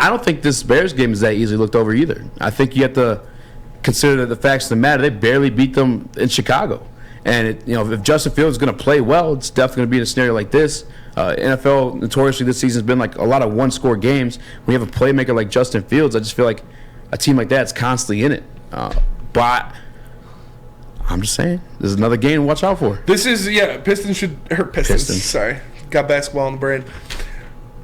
I don't think this Bears game is that easily looked over either. I think you have to consider the facts of the matter. They barely beat them in Chicago. And, if Justin Fields is going to play well, it's definitely going to be in a scenario like this. NFL, notoriously this season, has been like a lot of one-score games. When you have a playmaker like Justin Fields, I just feel like a team like that's constantly in it. But I'm just saying, this is another game to watch out for. This is, Pistons. Sorry. Got basketball in the brain.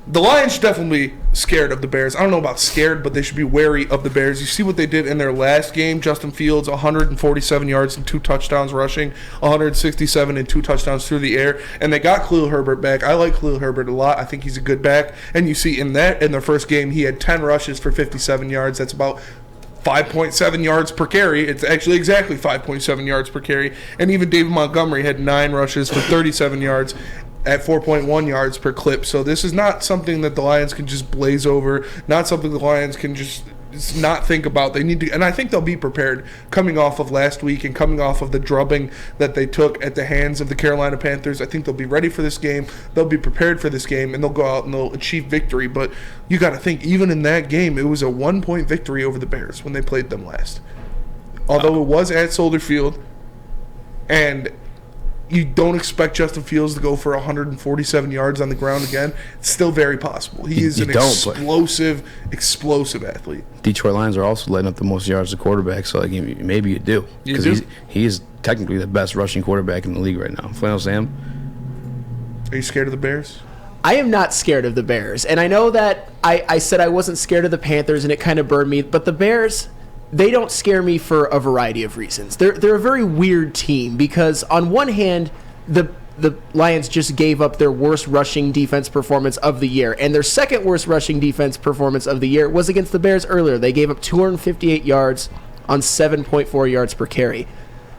The Lions should definitely be scared of the Bears. I don't know about scared, but they should be wary of the Bears. You see what they did in their last game. Justin Fields, 147 yards and 2 touchdowns rushing, 167 and 2 touchdowns through the air, and they got Khalil Herbert back. I like Khalil Herbert a lot. I think he's a good back. And you see in their first game, he had 10 rushes for 57 yards. That's about 5.7 yards per carry. It's actually exactly 5.7 yards per carry. And even David Montgomery had 9 rushes for 37 yards at 4.1 yards per clip. So this is not something that the Lions can just blaze over, not something the Lions can just not think about. They need to, and I think they'll be prepared coming off of last week and coming off of the drubbing that they took at the hands of the Carolina Panthers. I think they'll be ready for this game. They'll be prepared for this game, and they'll go out and they'll achieve victory. But you got to think, even in that game, it was a 1-point victory over the Bears when they played them last. Although it was at Soldier Field, and you don't expect Justin Fields to go for 147 yards on the ground again. It's still very possible. He is an explosive athlete. Detroit Lions are also letting up the most yards to quarterback, so maybe you do. Because he is technically the best rushing quarterback in the league right now. Flannel Sam? Are you scared of the Bears? I am not scared of the Bears. And I know that I said I wasn't scared of the Panthers, and it kind of burned me. But the Bears, they don't scare me for a variety of reasons. They're a very weird team because on one hand, the Lions just gave up their worst rushing defense performance of the year, and their second worst rushing defense performance of the year was against the Bears earlier. They gave up 258 yards on 7.4 yards per carry.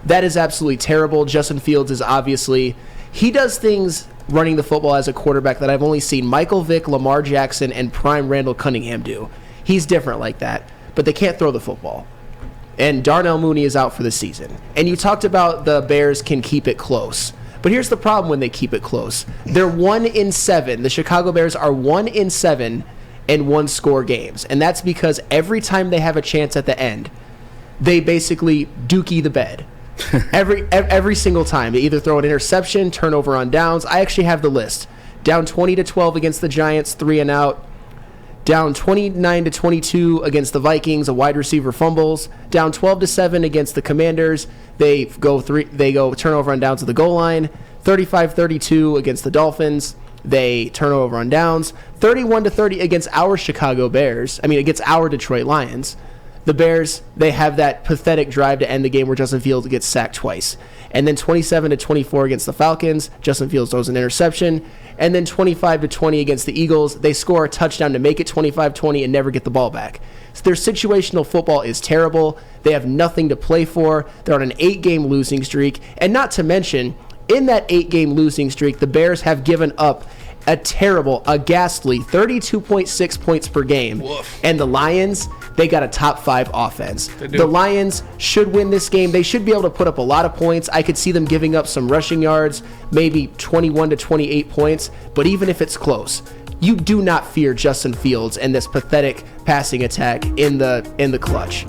That is absolutely terrible. Justin Fields is obviously, he does things running the football as a quarterback that I've only seen Michael Vick, Lamar Jackson, and prime Randall Cunningham do. He's different like that. But they can't throw the football. And Darnell Mooney is out for the season. And you talked about the Bears can keep it close. But here's the problem when they keep it close. They're 1-7. The Chicago Bears are 1-7 in one-score games. And that's because every time they have a chance at the end, they basically dookie the bed. Every single time. They either throw an interception, turnover on downs. I actually have the list. Down 20-12 against the Giants, 3 and out. Down 29-22 against the Vikings, a wide receiver fumbles. Down 12-7 against the Commanders, they go turnover on downs at the goal line. 35-32 against the Dolphins, they turnover on downs. 31-30 against our Chicago Bears. Against our Detroit Lions. The Bears, they have that pathetic drive to end the game where Justin Fields gets sacked twice. And then 27-24 against the Falcons, Justin Fields throws an interception. And then 25-20 against the Eagles, they score a touchdown to make it 25-20 and never get the ball back. So their situational football is terrible. They have nothing to play for. They're on an 8-game losing streak. And not to mention, in that 8-game losing streak, the Bears have given up a ghastly 32.6 points per game. Woof. And the Lions, they got a top 5 offense. They do. The Lions should win this game. They should be able to put up a lot of points. I could see them giving up some rushing yards, maybe 21 to 28 points. But even if it's close, you do not fear Justin Fields and this pathetic passing attack in the clutch.